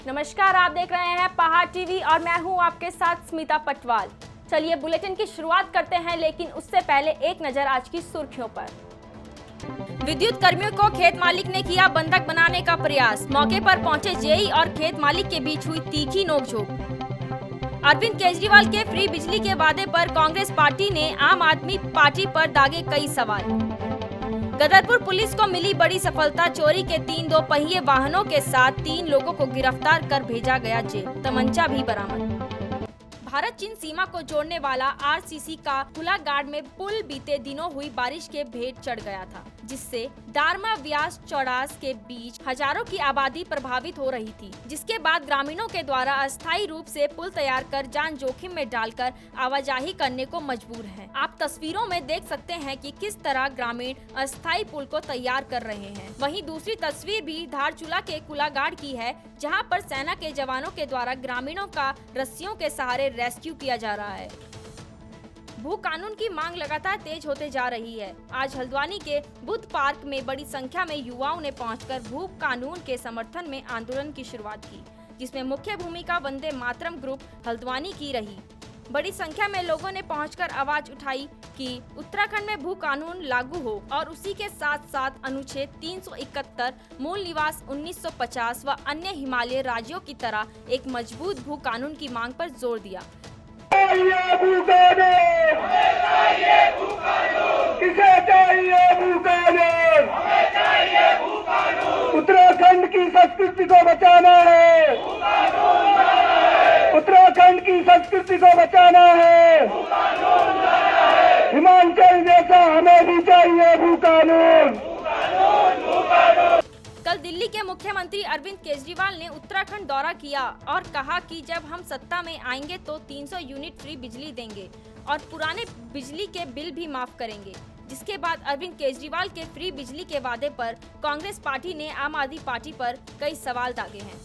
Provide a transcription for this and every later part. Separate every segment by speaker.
Speaker 1: नमस्कार, आप देख रहे हैं पहाड़ टीवी और मैं हूं आपके साथ स्मिता पटवाल। चलिए बुलेटिन की शुरुआत करते हैं, लेकिन उससे पहले एक नजर आज की सुर्खियों पर। विद्युत कर्मियों को खेत मालिक ने किया बंधक बनाने का प्रयास। मौके पर पहुंचे जेई और खेत मालिक के बीच हुई तीखी नोकझोंक। अरविंद केजरीवाल के फ्री बिजली के वादे पर कांग्रेस पार्टी ने आम आदमी पार्टी पर दागे कई सवाल। गदरपुर पुलिस को मिली बड़ी सफलता। चोरी के 3 दोपहिए वाहनों के साथ 3 लोगों को गिरफ्तार कर भेजा गया जेल। तमंचा भी बरामद। भारत चीन सीमा को जोड़ने वाला आरसीसी का कुलागाड़ में पुल बीते दिनों हुई बारिश के भेंट चढ़ गया था, जिससे दारमा व्यास चौड़ास के बीच हजारों की आबादी प्रभावित हो रही थी, जिसके बाद ग्रामीणों के द्वारा अस्थायी रूप से पुल तैयार कर जान जोखिम में डालकर आवाजाही करने को मजबूर हैं। आप तस्वीरों में देख सकते हैं कि किस तरह ग्रामीण अस्थायी पुल को तैयार कर रहे हैं। वहीं दूसरी तस्वीर भी धारचूला के कुलागाड़ की है, जहां पर सेना के जवानों के द्वारा ग्रामीणों का रस्सियों के सहारे रेस्क्यू किया जा रहा है। भू कानून की मांग लगातार तेज होते जा रही है। आज हल्द्वानी के बुद्ध पार्क में बड़ी संख्या में युवाओं ने पहुंचकर भू कानून के समर्थन में आंदोलन की शुरुआत की, जिसमें मुख्य भूमिका वंदे मातरम ग्रुप हल्द्वानी की रही। बड़ी संख्या में लोगों ने पहुंचकर आवाज उठाई कि उत्तराखंड में भू कानून लागू हो और उसी के साथ साथ अनुच्छेद 371, मूल निवास 1950 व अन्य हिमालय राज्यों की तरह एक मजबूत भू कानून की मांग पर जोर दिया।
Speaker 2: उत्तराखंड की संस्कृति को बचाना है, उत्तराखंड की संस्कृति को बचाना है। हिमाचल जैसा हमें भी चाहिए भू कानून।
Speaker 1: कल दिल्ली के मुख्यमंत्री अरविंद केजरीवाल ने उत्तराखंड दौरा किया और कहा कि जब हम सत्ता में आएंगे तो 300 यूनिट फ्री बिजली देंगे और पुराने बिजली के बिल भी माफ करेंगे। जिसके बाद अरविंद केजरीवाल के फ्री बिजली के वादे पर कांग्रेस पार्टी ने आम आदमी पार्टी पर कई सवाल दागे हैं।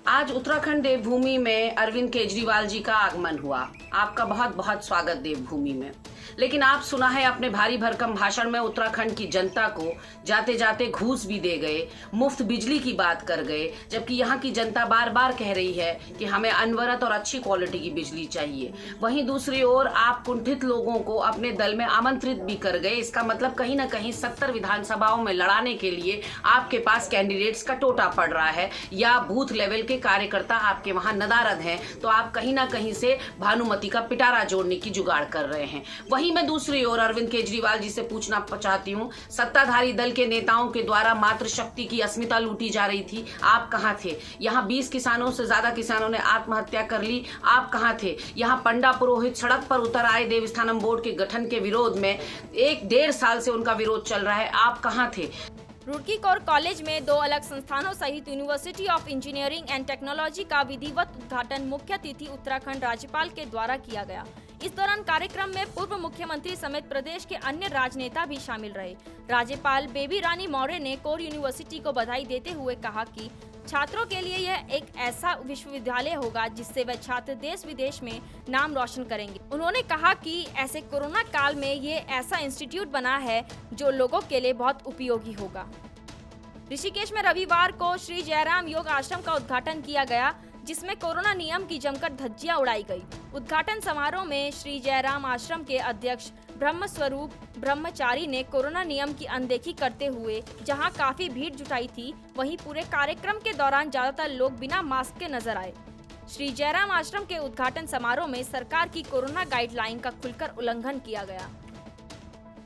Speaker 3: आज उत्तराखंड देवभूमि में अरविंद केजरीवाल जी का आगमन हुआ। आपका बहुत बहुत स्वागत देवभूमि में। लेकिन आप सुना है अपने भारी भरकम भाषण में उत्तराखंड की जनता को जाते जाते घूस भी दे गए, मुफ्त बिजली की बात कर गए, जबकि यहाँ की जनता बार बार कह रही है कि हमें अनवरत और अच्छी क्वालिटी की बिजली चाहिए। वहीं दूसरी ओर आप कुंठित लोगों को अपने दल में आमंत्रित भी कर गए। इसका मतलब कहीं ना कहीं 70 विधानसभाओं में लड़ाने के लिए आपके पास कैंडिडेट्स का टोटा पड़ रहा है या बूथ लेवल के कार्यकर्ता आपके वहां नदारद हैं, तो आप कहीं ना कहीं से भानुमति का पिटारा जोड़ने की जुगाड़ कर रहे हैं। वहीं मैं दूसरी ओर अरविंद केजरीवाल जी से पूछना चाहती हूँ, सत्ताधारी दल के नेताओं के द्वारा मातृ शक्ति की अस्मिता लूटी जा रही थी, आप कहाँ थे? यहाँ 20 किसानों से ज्यादा किसानों ने आत्महत्या कर ली, आप कहाँ थे? यहाँ पंडा पुरोहित सड़क पर उतर आए देवस्थानम बोर्ड के गठन के विरोध में, 1-1.5 साल से उनका विरोध चल रहा है, आप कहाँ थे?
Speaker 1: रुड़की कोर कॉलेज में 2 अलग संस्थानों सहित university of engineering and technology का विधिवत उद्घाटन मुख्य अतिथि उत्तराखंड राज्यपाल के द्वारा किया गया। इस दौरान कार्यक्रम में पूर्व मुख्यमंत्री समेत प्रदेश के अन्य राजनेता भी शामिल रहे। राज्यपाल बेबी रानी मौर्य ने कोर यूनिवर्सिटी को बधाई देते हुए कहा कि छात्रों के लिए यह एक ऐसा विश्वविद्यालय होगा जिससे वह छात्र देश विदेश में नाम रोशन करेंगे। उन्होंने कहा कि ऐसे कोरोना काल में ये ऐसा इंस्टीट्यूट बना है जो लोगों के लिए बहुत उपयोगी होगा। ऋषिकेश में रविवार को श्री जयराम योग आश्रम का उद्घाटन किया गया, जिसमें कोरोना नियम की जमकर धज्जियां उड़ाई गई। उद्घाटन समारोह में श्री जयराम आश्रम के अध्यक्ष ब्रह्मस्वरूप ब्रह्मचारी ने कोरोना नियम की अनदेखी करते हुए जहां काफी भीड़ जुटाई थी, वहीं पूरे कार्यक्रम के दौरान ज्यादातर लोग बिना मास्क के नजर आए। श्री जयराम आश्रम के उद्घाटन समारोह में सरकार की कोरोना गाइडलाइन का खुलकर उल्लंघन किया गया।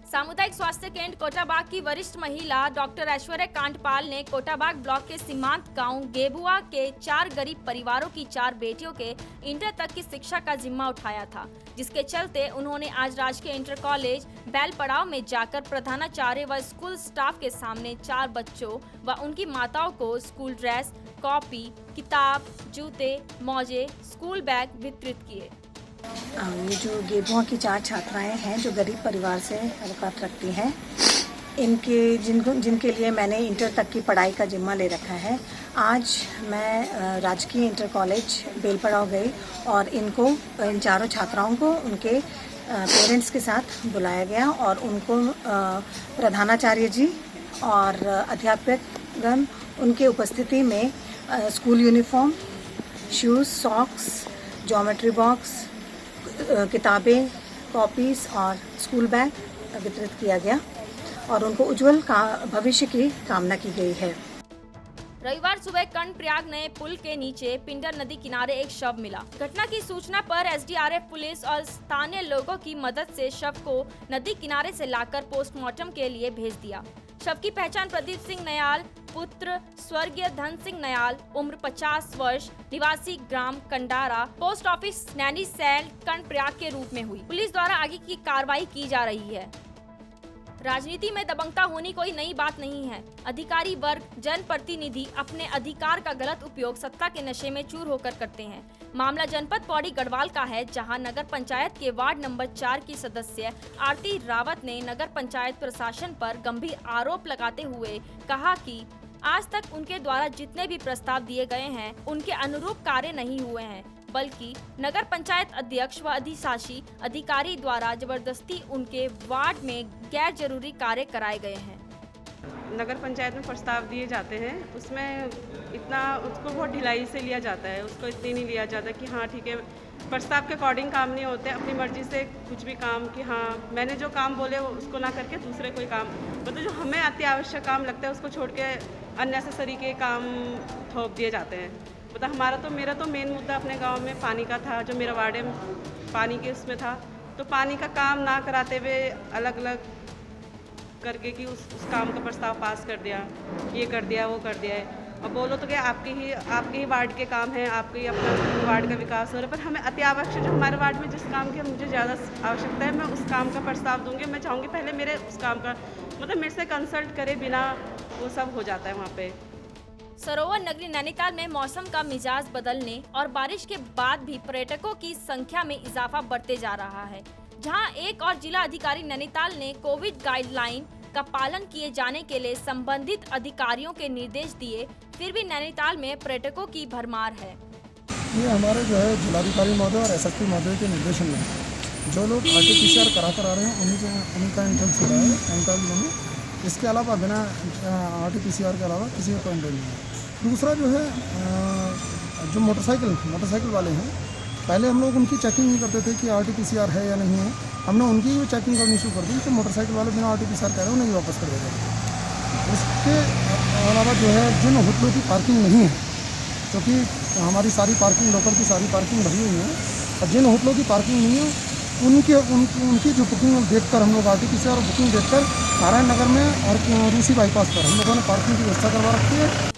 Speaker 1: सामुदायिक स्वास्थ्य केंद्र कोटाबाग की वरिष्ठ महिला डॉक्टर ऐश्वर्या कांडपाल ने कोटाबाग ब्लॉक के सीमांत गांव गेबुआ के 4 गरीब परिवारों की 4 बेटियों के इंटर तक की शिक्षा का जिम्मा उठाया था, जिसके चलते उन्होंने आज राजकीय इंटर कॉलेज बैलपड़ाव में जाकर प्रधानाचार्य व स्कूल स्टाफ के सामने 4 बच्चों व उनकी माताओं को स्कूल ड्रेस, कॉपी, किताब, जूते, मोजे, स्कूल बैग वितरित किए।
Speaker 4: ये जो गेबुआ की 4 छात्राएं हैं जो गरीब परिवार से ताल्लुकात रखती हैं, जिनके लिए मैंने इंटर तक की पढ़ाई का जिम्मा ले रखा है, आज मैं राजकीय इंटर कॉलेज बेलपड़ाव गई और इन चारों छात्राओं को उनके पेरेंट्स के साथ बुलाया गया और उनको प्रधानाचार्य जी और अध्यापकगण उनके उपस्थिति में school uniform, shoes, socks, geometry box, किताबें, कॉपीज़ और स्कूल बैग वितरित किया गया और उनको उज्जवल भविष्य की कामना की गई है।
Speaker 1: रविवार सुबह कर्णप्रयाग नए पुल के नीचे पिंडर नदी किनारे एक शव मिला। घटना की सूचना पर एसडीआरएफ पुलिस और स्थानीय लोगों की मदद से शव को नदी किनारे से लाकर पोस्टमार्टम के लिए भेज दिया। शव की पहचान प्रदीप सिंह नयाल पुत्र स्वर्गीय धन सिंह नयाल उम्र 50 वर्ष निवासी ग्राम कंडारा पोस्ट ऑफिस नैनीसैल कर्णप्रयाग के रूप में हुई। पुलिस द्वारा आगे की कार्रवाई की जा रही है। राजनीति में दबंगता होनी कोई नई बात नहीं है। अधिकारी वर्ग, जनप्रतिनिधि अपने अधिकार का गलत उपयोग सत्ता के नशे में चूर होकर करते हैं। मामला जनपद पौड़ी गढ़वाल का है, जहां नगर पंचायत के वार्ड नंबर 4 की सदस्य आरती रावत ने नगर पंचायत प्रशासन पर गंभीर आरोप लगाते हुए कहा कि आज तक उनके द्वारा जितने भी प्रस्ताव दिए गए हैं उनके अनुरूप कार्य नहीं हुए हैं, बल्कि नगर पंचायत अध्यक्ष व अधिशासी अधिकारी द्वारा जबरदस्ती उनके वार्ड में गैर जरूरी कार्य कराए गए हैं।
Speaker 5: नगर पंचायत में प्रस्ताव दिए जाते हैं, उसमें इतना उसको बहुत ढिलाई से लिया जाता है, उसको इतनी नहीं लिया जाता कि हाँ ठीक है, प्रस्ताव के अकॉर्डिंग काम नहीं होते, अपनी मर्जी से कुछ भी काम कि हाँ मैंने जो काम बोले वो उसको ना करके दूसरे कोई काम, मतलब जो हमें अति आवश्यक काम लगता है उसको छोड़ के अननेसेसरी के काम थोप दिए जाते हैं। मतलब मेरा तो मेन मुद्दा अपने गांव में पानी का था, जो मेरा वार्ड है पानी के उसमें था, तो पानी का काम ना कराते हुए अलग अलग करके कि उस काम का प्रस्ताव पास कर दिया, ये कर दिया, वो कर दिया है। और बोलो तो क्या आपके ही वार्ड के काम हैं, आपके ही अपना वार्ड का विकास हो रहा है, पर हमें अति आवश्यक जो हमारे वार्ड में जिस काम की मुझे ज़्यादा आवश्यकता है, मैं उस काम का प्रस्ताव दूंगी। मैं चाहूँगी पहले मेरे उस काम का मतलब मेरे से कंसल्ट करे बिना वो सब हो जाता है वहाँ पे।
Speaker 1: सरोवर नगरी नैनीताल में मौसम का मिजाज बदलने और बारिश के बाद भी पर्यटकों की संख्या में इजाफा बढ़ते जा रहा है। जहां एक और जिला अधिकारी नैनीताल ने कोविड गाइडलाइन का पालन किए जाने के लिए संबंधित अधिकारियों के निर्देश दिए, फिर भी नैनीताल में पर्यटकों की भरमार है।
Speaker 6: ये हमारे जो है जिलाधिकारी महोदय और एसएसपी महोदय के निर्देशन में जो लोग RT-PCR करा कर आ रहे हैं उन्हीं का एंट्रेंस हो रहा है नैनीताल जिले में। इसके अलावा बिना RT-PCR के अलावा किसी का एंट्रेंस नहीं है। दूसरा जो है जो मोटरसाइकिल वाले हैं, पहले हम लोग उनकी चेकिंग नहीं करते थे कि RT-PCR है या नहीं है, हमने उनकी भी चेकिंग करनी शुरू कर दी। तो मोटरसाइकिल वाले बिना RT-PCR कह रहे हैं उन्हें वापस कर देते। उसके अलावा जो है जिन होटलों की पार्किंग नहीं है, क्योंकि हमारी सारी पार्किंग लोकल की सारी पार्किंग भरी हुई है, और जिन होटलों की पार्किंग नहीं है उनकी जो बुकिंग देखकर हम लोग RT-PCR और बुकिंग देखकर नारायण नगर में और रूसी बाईपास पर हम लोगों ने पार्किंग की व्यवस्था करवा रखी है।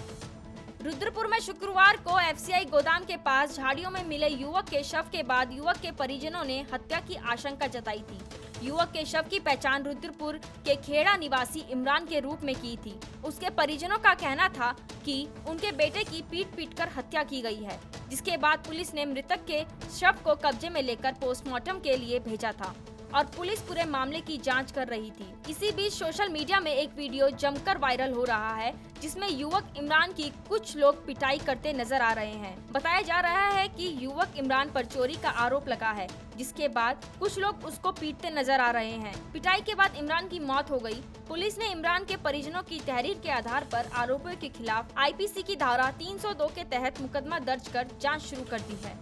Speaker 1: रुद्रपुर में शुक्रवार को FCI गोदाम के पास झाड़ियों में मिले युवक के शव के बाद युवक के परिजनों ने हत्या की आशंका जताई थी। युवक के शव की पहचान रुद्रपुर के खेड़ा निवासी इमरान के रूप में की थी। उसके परिजनों का कहना था कि उनके बेटे की पीट कर हत्या की गई है, जिसके बाद पुलिस ने मृतक के शव को कब्जे में लेकर पोस्टमार्टम के लिए भेजा था और पुलिस पूरे मामले की जांच कर रही थी। इसी बीच सोशल मीडिया में एक वीडियो जमकर वायरल हो रहा है, जिसमें युवक इमरान की कुछ लोग पिटाई करते नजर आ रहे हैं। बताया जा रहा है कि युवक इमरान पर चोरी का आरोप लगा है, जिसके बाद कुछ लोग उसको पीटते नजर आ रहे हैं। पिटाई के बाद इमरान की मौत हो गई। पुलिस ने इमरान के परिजनों की तहरीर के आधार पर आरोपियों के खिलाफ IPC की धारा 302 के तहत मुकदमा दर्ज कर जाँच शुरू कर दी है।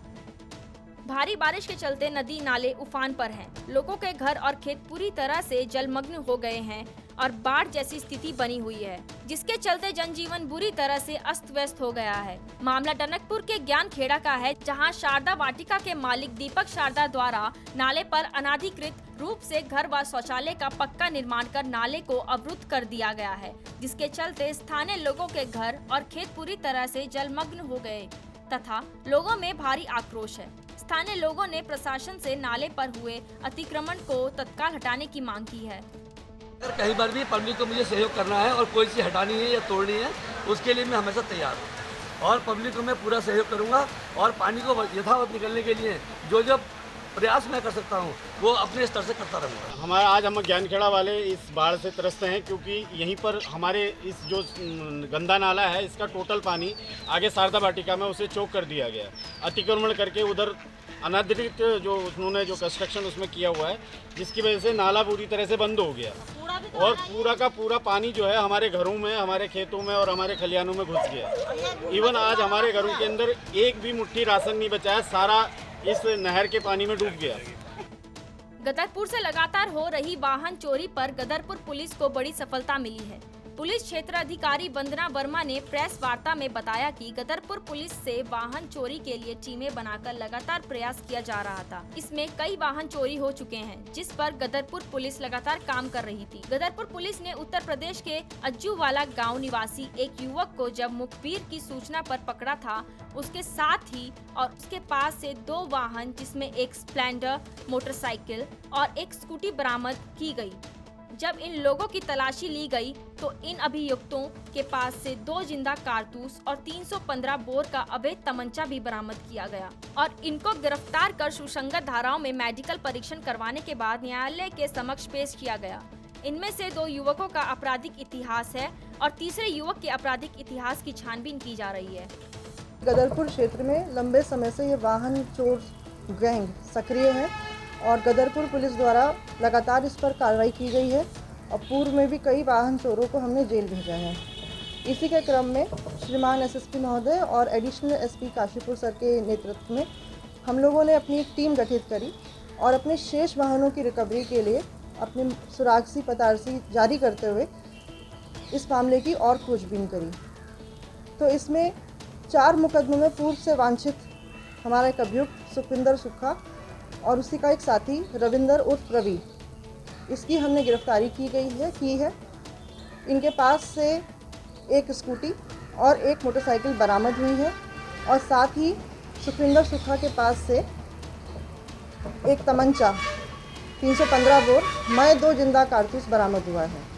Speaker 1: भारी बारिश के चलते नदी नाले उफान पर हैं। लोगों के घर और खेत पूरी तरह से जलमग्न हो गए हैं और बाढ़ जैसी स्थिति बनी हुई है, जिसके चलते जनजीवन बुरी तरह से अस्त व्यस्त हो गया है। मामला टनकपुर के ज्ञान खेड़ा का है, जहां शारदा वाटिका के मालिक दीपक शारदा द्वारा नाले पर अनाधिकृत रूप से घर व शौचालय का पक्का निर्माण कर नाले को अवरुद्ध कर दिया गया है, जिसके चलते स्थानीय लोगों के घर और खेत पूरी तरह से जलमग्न हो गए तथा लोगों में भारी आक्रोश है। स्थानीय लोगों ने प्रशासन से नाले पर हुए अतिक्रमण को तत्काल हटाने की मांग की है।
Speaker 7: अगर कहीं बार भी पब्लिक को मुझे सहयोग करना है और कोई चीज़ हटानी है या तोड़नी है, उसके लिए मैं हमेशा तैयार हूँ और पब्लिक को मैं पूरा सहयोग करूँगा और पानी को यथावत निकलने के लिए जो प्रयास मैं कर सकता हूँ वो अपने स्तर से करता रहूँगा।
Speaker 8: आज हम ज्ञानखेड़ा वाले इस बाढ़ से त्रस्त हैं, क्योंकि यहीं पर हमारे इस जो गंदा नाला है इसका टोटल पानी आगे शारदा वाटिका में उसे चौक कर दिया गया, अतिक्रमण करके उधर अनाधिकृत जो उन्होंने जो कंस्ट्रक्शन उसमें किया हुआ है, जिसकी वजह से नाला पूरी तरह से बंद हो गया।
Speaker 9: कूड़ा
Speaker 8: और पूरा का पूरा पानी जो है हमारे घरों में, हमारे खेतों में और हमारे खलिहानों में घुस गया। इवन आज हमारे घरों के अंदर एक भी मुट्ठी राशन नहीं बचा है, सारा इस नहर के पानी में डूब गया।
Speaker 1: गदरपुर से लगातार हो रही वाहन चोरी पर गदरपुर पुलिस को बड़ी सफलता मिली है। पुलिस क्षेत्र अधिकारी वंदना वर्मा ने प्रेस वार्ता में बताया कि गदरपुर पुलिस से वाहन चोरी के लिए टीमें बनाकर लगातार प्रयास किया जा रहा था। इसमें कई वाहन चोरी हो चुके हैं, जिस पर गदरपुर पुलिस लगातार काम कर रही थी। गदरपुर पुलिस ने उत्तर प्रदेश के अज्जूवाला गांव निवासी एक युवक को जब मुखबिर की सूचना पर पकड़ा था, उसके साथ ही और उसके पास से 2 वाहन जिसमें एक स्प्लेंडर मोटरसाइकिल और एक स्कूटी बरामद की गई। जब इन लोगों की तलाशी ली गई तो इन अभियुक्तों के पास से 2 जिंदा कारतूस और 315 बोर का अवैध तमंचा भी बरामद किया गया और इनको गिरफ्तार कर सुसंगत धाराओं में मेडिकल परीक्षण करवाने के बाद न्यायालय के समक्ष पेश किया गया। इनमें से 2 युवकों का आपराधिक इतिहास है और तीसरे युवक के आपराधिक इतिहास की छानबीन की जा रही है।
Speaker 9: गदरपुर क्षेत्र में लंबे समय से ये वाहन चोर गैंग सक्रिय है और गदरपुर पुलिस द्वारा लगातार इस पर कार्रवाई की गई है और पूर्व में भी कई वाहन चोरों को हमने जेल भेजा है। इसी के क्रम में श्रीमान एसएसपी महोदय और एडिशनल एसपी काशीपुर सर के नेतृत्व में हम लोगों ने अपनी एक टीम गठित करी और अपने शेष वाहनों की रिकवरी के लिए अपनी सुरागसी पतारसी जारी करते हुए इस मामले की और खोजबीन करी। तो इसमें 4 मुकदमों में पूर्व से वांछित हमारा एक अभियुक्त सुखविंदर सुक्खा और उसी का एक साथी रविंदर उर्फ रवि, इसकी हमने गिरफ्तारी की है। इनके पास से एक स्कूटी और एक मोटरसाइकिल बरामद हुई है और साथ ही सुखविंदर सुक्खा के पास से एक तमंचा 315 बोर मय 2 जिंदा कारतूस बरामद हुआ है।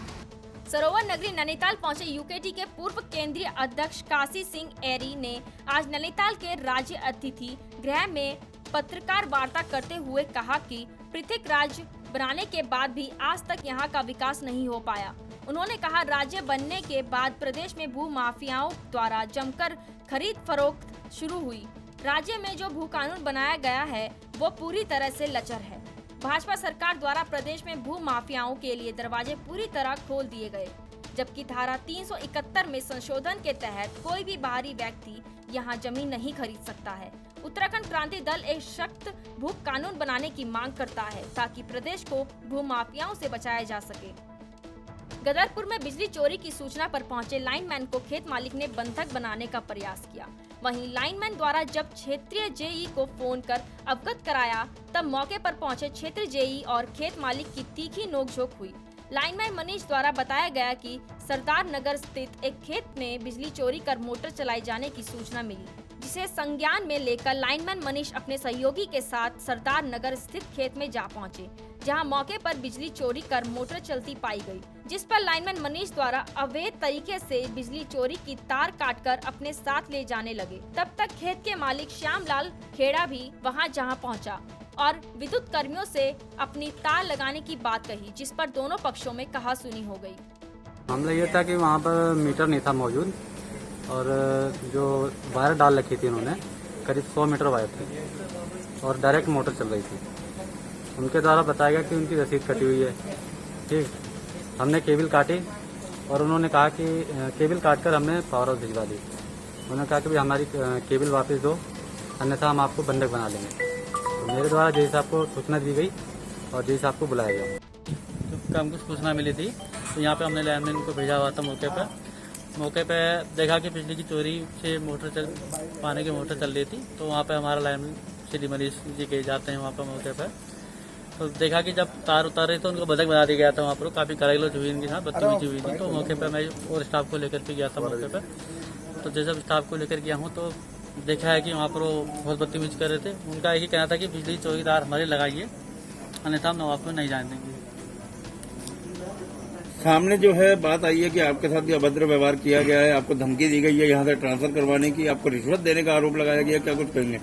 Speaker 1: सरोवर नगरी नैनीताल पहुंचे यूकेटी के पूर्व केंद्रीय अध्यक्ष काशी सिंह एरी ने आज नैनीताल के राज्य अतिथि गृह में पत्रकार वार्ता करते हुए कहा कि पृथक राज्य बनाने के बाद भी आज तक यहां का विकास नहीं हो पाया। उन्होंने कहा, राज्य बनने के बाद प्रदेश में भू माफियाओं द्वारा जमकर खरीद फरोख्त शुरू हुई। राज्य में जो भू कानून बनाया गया है वो पूरी तरह से लचर है। भाजपा सरकार द्वारा प्रदेश में भू माफियाओं के लिए दरवाजे पूरी तरह खोल दिए गए, जबकि धारा 371 में संशोधन के तहत कोई भी बाहरी व्यक्ति यहां जमीन नहीं खरीद सकता है। उत्तराखंड क्रांति दल एक सख्त भू कानून बनाने की मांग करता है ताकि प्रदेश को भू माफियाओं से बचाया जा सके। गदरपुर में बिजली चोरी की सूचना पर पहुंचे लाइनमैन को खेत मालिक ने बंधक बनाने का प्रयास किया। वहीं लाइनमैन द्वारा जब क्षेत्रीय जेई को फोन कर अवगत कराया, तब मौके पर पहुंचे क्षेत्रीय जेई और खेत मालिक की तीखी नोकझोंक हुई। लाइनमैन मनीष द्वारा बताया गया कि सरदार नगर स्थित एक खेत में बिजली चोरी कर मोटर चलाए जाने की सूचना मिली, जिसे संज्ञान में लेकर लाइनमैन मनीष अपने सहयोगी के साथ सरदार नगर स्थित खेत में जा पहुंचे, जहां मौके पर बिजली चोरी कर मोटर चलती पाई गई, जिस पर लाइनमैन मनीष द्वारा अवैध तरीके से बिजली चोरी की तार काटकर अपने साथ ले जाने लगे। तब तक खेत के मालिक श्यामलाल खेड़ा भी वहां जहां पहुंचा और विद्युत कर्मियों से अपनी तार लगाने की बात कही, जिस पर दोनों पक्षों में कहासुनी हो गई।
Speaker 10: मामला ये था कि वहाँ पर मीटर नहीं था मौजूद और जो वायर डाल रखी थी उन्होंने करीब 100 मीटर वायर थी और डायरेक्ट मोटर चल रही थी। उनके द्वारा बताया गया कि उनकी रसीद कटी हुई है। ठीक, हमने केबल काटी और उन्होंने कहा कि केबल काटकर हमने पावर हाउस भिजवा दी। उन्होंने कहा कि भाई हमारी केबल वापस दो, अन्यथा हम आपको बंधक बना लेंगे। तो मेरे द्वारा जय साहब को सूचना दी गई और जय साहब को बुलाया गया। तो हमको सूचना मिली थी तो यहाँ पे हमने लाइनमैन को भेजा हुआ था मौके पे देखा कि बिजली की चोरी से पानी की मोटर चल रही थी। तो वहाँ पे हमारा लाइनमैन श्री मनीष जी के जाते हैं वहाँ पर मौके पर। तो देखा कि जब तार उतार रही तो उनको बंधक बना दिया गया था। वहाँ पर काफ़ी कराइलोज हुई इनके साथ, बदतमीजी हुई थी। तो मौके पर मैं और स्टाफ को लेकर के गया था मौके पर। तो जैसे स्टाफ को लेकर गया हूँ तो देखा है कि वहाँ पर वो बहुत बदतमीजी कर रहे थे। उनका यही कहना था कि बिजली चौकीदार हमारे लगाइए, अन्यथा हम नवाब में नहीं जाने देंगे।
Speaker 11: सामने जो है बात आई है कि आपके साथ भी अभद्र व्यवहार किया गया है, आपको धमकी दी गई है यहाँ से ट्रांसफर करवाने की, आपको रिश्वत देने का आरोप लगाया गया, क्या कुछ कहेंगे?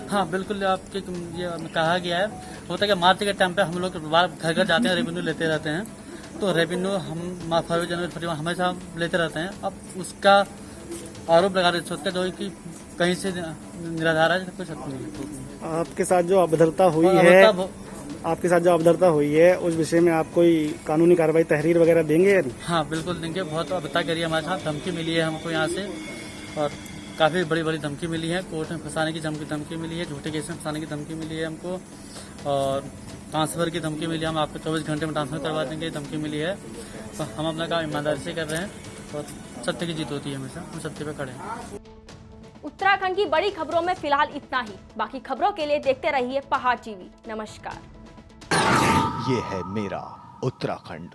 Speaker 10: हाँ बिल्कुल, आपके ये कहा गया है। होता है कि मार्च के टाइम पे हम लोग घर घर जाते हैं, रेवेन्यू लेते रहते हैं। तो रेवेन्यू हम फरवरी जनवरी हमेशा लेते रहते हैं। अब उसका आरोप लगा रहे जो कि कहीं से निराधार है, कुछ नहीं।
Speaker 6: आपके साथ जो अभद्रता हुई है आपके साथ जो अभद्रता हुई है उस विषय में आप कोई कानूनी कार्रवाई तहरीर वगैरह देंगे या नहीं?
Speaker 10: हाँ बिल्कुल देंगे। बहुत अभद्रता करी है हमारे साथ, धमकी मिली है हमको यहाँ से और काफ़ी बड़ी बड़ी धमकी मिली है। कोर्ट में फंसाने की धमकी मिली है, झूठे केस में फंसाने की धमकी मिली है हमको और ट्रांसफ़र की धमकी मिली है। हम आपको 24 घंटे में ट्रांसफ़र करवा देंगे, धमकी मिली है। तो हम अपना काम ईमानदारी से कर रहे हैं और सत्य की जीत होती है हमेशा, हम सत्य पे खड़े हैं।
Speaker 1: उत्तराखंड की बड़ी खबरों में फिलहाल इतना ही। बाकी खबरों के लिए देखते रहिए पहाड़ टीवी। नमस्कार।
Speaker 12: ये है मेरा उत्तराखंड।